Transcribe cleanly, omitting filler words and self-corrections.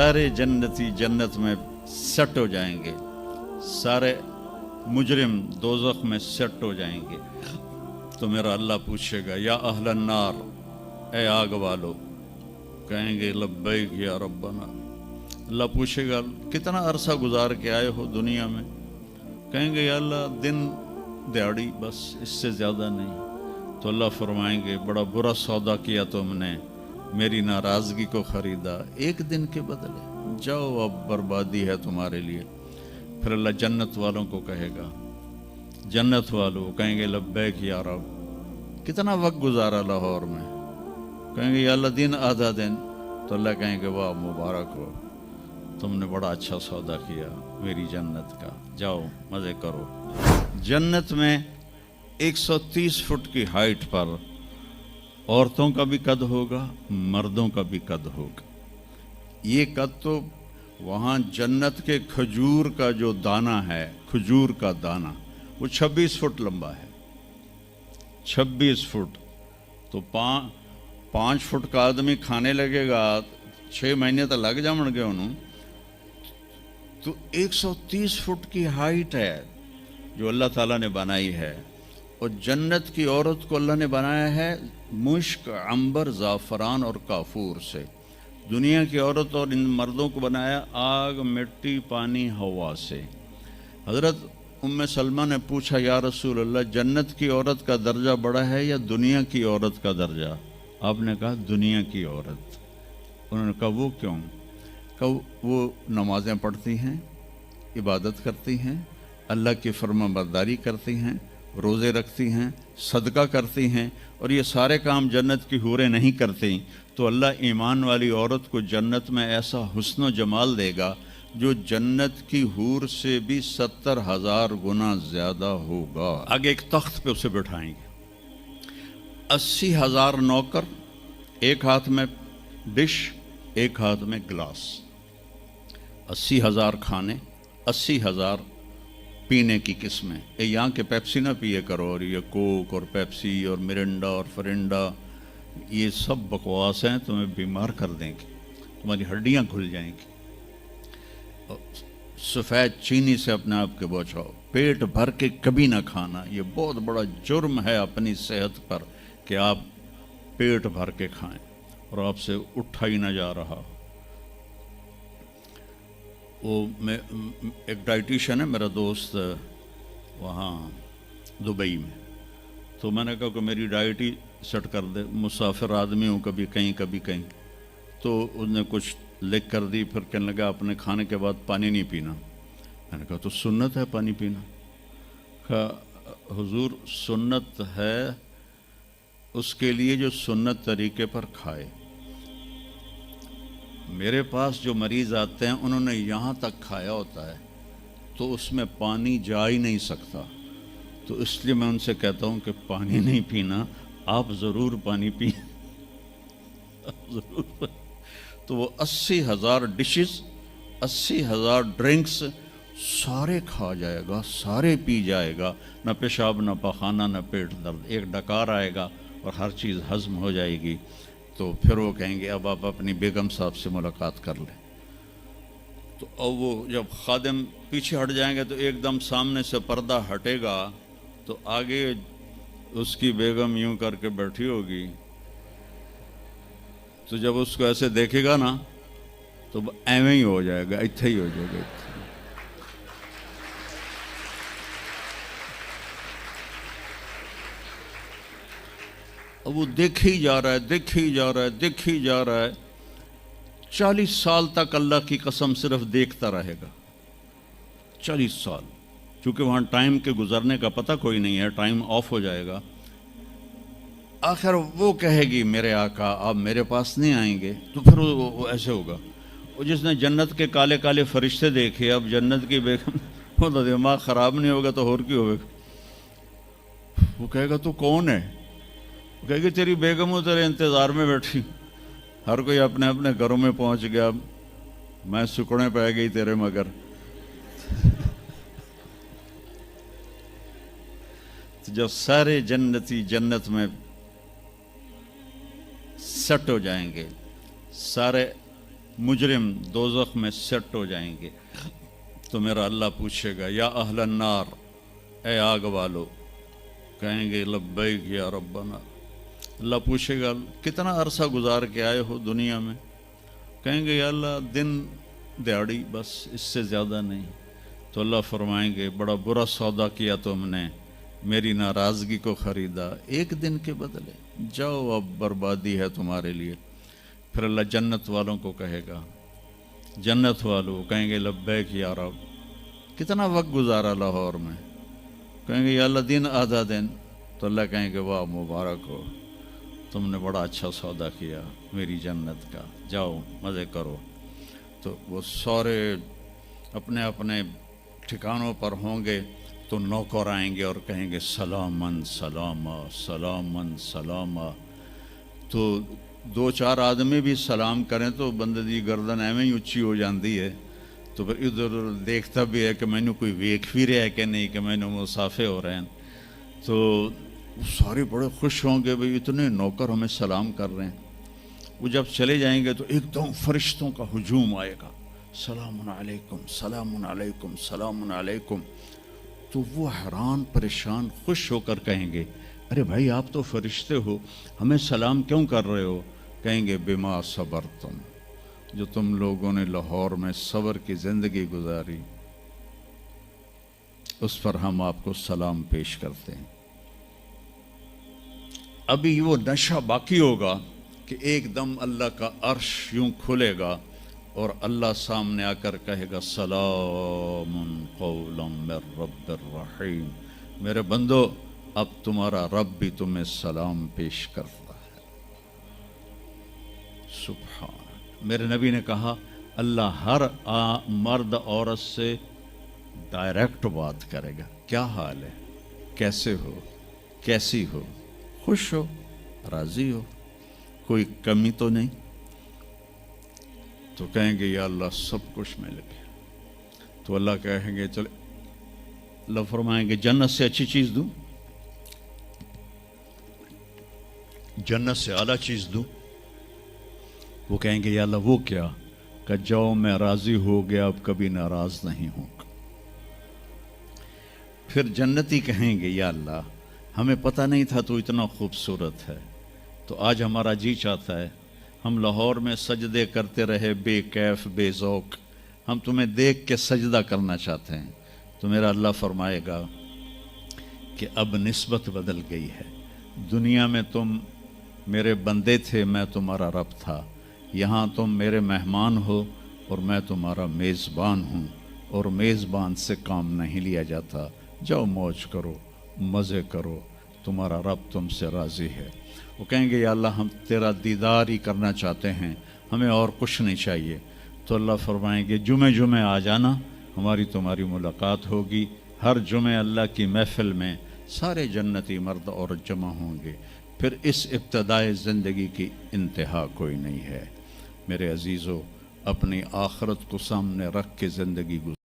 सारे जन्नती जन्नत में सेट हो जाएंगे, सारे मुजरिम दोज़ख में सेट हो जाएंगे। तो मेरा अल्लाह पूछेगा या अहलन नार, ए आग वालो, कहेंगे लब्बैक या रब्बना। अल्लाह पूछेगा कितना अरसा गुजार के आए हो दुनिया में? कहेंगे या अल्लाह दिन दिहाड़ी, बस इससे ज़्यादा नहीं। तो अल्लाह फरमाएंगे बड़ा बुरा सौदा किया तुमने, मेरी नाराज़गी को ख़रीदा एक दिन के बदले, जाओ अब बर्बादी है तुम्हारे लिए। फिर अल्लाह जन्नत वालों को कहेगा, जन्नत वालों कहेंगे लब्बैक या रब, कितना वक्त गुजारा लाहौर में? कहेंगे या अल्लाह दिन आधा दिन। तो अल्लाह कहेंगे वाह मुबारक हो, तुमने बड़ा अच्छा सौदा किया मेरी जन्नत का, जाओ मज़े करो। जन्नत में 130 फुट की हाइट पर औरतों का भी कद होगा, मर्दों का भी कद होगा। ये कद तो वहाँ जन्नत के खजूर का जो दाना है, खजूर का दाना, वो 26 फुट लंबा है। 26 फुट तो 5 फुट का आदमी खाने लगेगा, 6 महीने तो लग जाएंगे उन्होंने। तो 130 फुट की हाइट है जो अल्लाह ताला ने बनाई है। और जन्नत की औरत को अल्लाह ने बनाया है मुश्क, अंबर, ज़ाफ़रान और काफूर से। दुनिया की औरत और इन मर्दों को बनाया आग, मिट्टी, पानी, हवा से। हज़रत उम्मे सलमा ने पूछा या रसूल अल्लाह, जन्नत की औरत का दर्जा बड़ा है या दुनिया की औरत का दर्जा? आपने कहा दुनिया की औरत। उन्होंने कहा वो क्यों? कहा वो नमाज़ें पढ़ती हैं, इबादत करती हैं, अल्लाह की फरमाबरदारी करती हैं, रोज़े रखती हैं, सदका करती हैं, और ये सारे काम जन्नत की हूरें नहीं करती। तो अल्लाह ईमान वाली औरत को जन्नत में ऐसा हुस्न व जमाल देगा जो जन्नत की हूर से भी 70,000 गुना ज़्यादा होगा। आगे एक तख्त पे उसे बिठाएंगे, 80,000 नौकर, एक हाथ में डिश, एक हाथ में गिलास, 80,000 खाने, 80,000 पीने की किस्में। ये यहाँ के पेप्सी ना पिए करो, और ये कोक और पेप्सी और मिरिंडा और फरिंडा, ये सब बकवास हैं, तुम्हें बीमार कर देंगे, तुम्हारी हड्डियाँ खुल जाएंगी। सफ़ेद चीनी से अपने आप के बचाओ, पेट भर के कभी ना खाना। ये बहुत बड़ा जुर्म है अपनी सेहत पर कि आप पेट भर के खाएं और आपसे उठा ही ना जा रहा। वो मैं एक डाइटिशियन है मेरा दोस्त वहाँ दुबई में, तो मैंने कहा कि मेरी डाइट ही सेट कर दे, मुसाफिर आदमी हूँ, कभी कहीं कभी कहीं। तो उसने कुछ लिख कर दी, फिर कहने लगा अपने खाने के बाद पानी नहीं पीना। मैंने कहा तो सुन्नत है पानी पीना। कहा हुजूर सुन्नत है उसके लिए जो सुन्नत तरीके पर खाए। मेरे पास जो मरीज़ आते हैं उन्होंने यहाँ तक खाया होता है तो उसमें पानी जा ही नहीं सकता, तो इसलिए मैं उनसे कहता हूँ कि पानी नहीं पीना, आप ज़रूर पानी पिए, ज़रूर। तो वो 80,000 डिशेस, 80,000 ड्रिंक्स सारे खा जाएगा, सारे पी जाएगा, न पेशाब न पखाना न पेट दर्द, एक डकार आएगा और हर चीज़ हज़म हो जाएगी। तो फिर वो कहेंगे अब आप अपनी बेगम साहब से मुलाकात कर लें। तो अब वो जब खादिम पीछे हट जाएंगे तो एकदम सामने से पर्दा हटेगा, तो आगे उसकी बेगम यूं करके बैठी होगी। तो जब उसको ऐसे देखेगा ना तो एवं ही हो जाएगा, इत्थे ही हो जाएगा। अब वो देखे ही जा रहा है, देखे ही जा रहा है, देखे ही जा रहा है। 40 साल तक अल्लाह की कसम सिर्फ देखता रहेगा, 40 साल, क्योंकि वहाँ टाइम के गुजरने का पता कोई नहीं है, टाइम ऑफ हो जाएगा। आखिर वो कहेगी मेरे आका आप मेरे पास नहीं आएंगे, तो फिर वो ऐसे होगा। वो जिसने जन्नत के काले काले फरिश्ते देखे, अब जन्नत की बेगम, वो तो दिमाग ख़राब नहीं होगा तो और क्यों होगा। वो कहेगा तू कौन है? वो कहेगी तेरी बेगम हो, तेरे इंतज़ार में बैठी। हर कोई अपने अपने घरों में पहुंच गया, मैं सुकड़े पै गई तेरे मगर। तो जब सारे जन्नती जन्नत में सेट हो जाएंगे, सारे مجرم دوزخ میں سیٹ ہو جائیں گے تو میرا اللہ پوچھے گا یا اہل النار، اے آگ والو، کہیں گے لبیک یا ربنا۔ اللہ پوچھے گا کتنا عرصہ گزار کے آئے ہو دنیا میں؟ کہیں گے یا اللہ دن دیہڑی، بس اس سے زیادہ نہیں۔ تو اللہ فرمائیں گے بڑا برا سودا کیا تم نے، میری ناراضگی کو خریدا ایک دن کے بدلے، جاؤ اب بربادی ہے تمہارے لیے۔ پھر اللہ جنت والوں کو کہے گا، جنت والوں کہیں گے لبیک یا رب، کتنا وقت گزارا لاہور میں؟ کہیں گے یا اللہ دن آدھا دن۔ تو اللہ کہیں گے واہ مبارک ہو، تم نے بڑا اچھا سودا کیا میری جنت کا، جاؤ مزے کرو۔ تو وہ سارے اپنے اپنے ٹھکانوں پر ہوں گے تو نوکر آئیں گے اور کہیں گے سلامن سلاما سلامن سلاما۔ تو دو چار آدمی بھی سلام کریں تو بندے دی گردن ایویں ہی اچھی ہو جاندی ہے، تو پھر ادھر دیکھتا بھی ہے کہ میں نے کوئی ویکھ بھی رہا ہے کہ نہیں، کہ میں نے مسافے ہو رہے ہیں۔ تو وہ سارے بڑے خوش ہوں گے بھئی اتنے نوکر ہمیں سلام کر رہے ہیں۔ وہ جب چلے جائیں گے تو ایک دم فرشتوں کا ہجوم آئے گا، سلام علیکم سلام علیکم سلام علیکم۔ تو وہ حیران پریشان خوش ہو کر کہیں گے ارے بھائی آپ تو فرشتے ہو، ہمیں سلام کیوں کر رہے ہو؟ کہیں گے بما صبرتم، جو تم لوگوں نے لاہور میں صبر کی زندگی گزاری اس پر ہم آپ کو سلام پیش کرتے ہیں۔ ابھی وہ نشہ باقی ہوگا کہ ایک دم اللہ کا عرش یوں کھلے گا اور اللہ سامنے آ کر کہے گا سلام قولا من رب الرحیم، میرے بندو اب تمہارا رب بھی تمہیں سلام پیش کرتا ہے۔ سبحان، میرے نبی نے کہا اللہ ہر مرد عورت سے ڈائریکٹ بات کرے گا، کیا حال ہے، کیسے ہو، کیسی ہو، خوش ہو، راضی ہو، کوئی کمی تو نہیں؟ تو کہیں گے یا اللہ سب کچھ مل گیا۔ تو اللہ کہیں گے چلے، اللہ فرمائیں گے جنت سے اچھی چیز دوں، جنت سے اعلیٰ چیز دوں؟ وہ کہیں گے یا اللہ وہ کیا؟ کہ جاؤ میں راضی ہو گیا، اب کبھی ناراض نہیں ہوں گا۔ پھر جنتی کہیں گے یا اللہ ہمیں پتہ نہیں تھا تو اتنا خوبصورت ہے، تو آج ہمارا جی چاہتا ہے ہم لاہور میں سجدے کرتے رہے بے کیف بے ذوق، ہم تمہیں دیکھ کے سجدہ کرنا چاہتے ہیں۔ تو میرا اللہ فرمائے گا کہ اب نسبت بدل گئی ہے، دنیا میں تم میرے بندے تھے، میں تمہارا رب تھا، یہاں تم میرے مہمان ہو اور میں تمہارا میزبان ہوں، اور میزبان سے کام نہیں لیا جاتا، جاؤ موج کرو مزے کرو، تمہارا رب تم سے راضی ہے۔ وہ کہیں گے یا اللہ ہم تیرا دیدار ہی کرنا چاہتے ہیں، ہمیں اور کچھ نہیں چاہیے۔ تو اللہ فرمائیں گے جمعے آ جانا، ہماری تمہاری ملاقات ہوگی۔ ہر جمعے اللہ کی محفل میں سارے جنتی مرد عورت جمع ہوں گے۔ پھر اس ابتدائے زندگی کی انتہا کوئی نہیں ہے۔ میرے عزیزو، اپنی آخرت کو سامنے رکھ کے زندگی گزار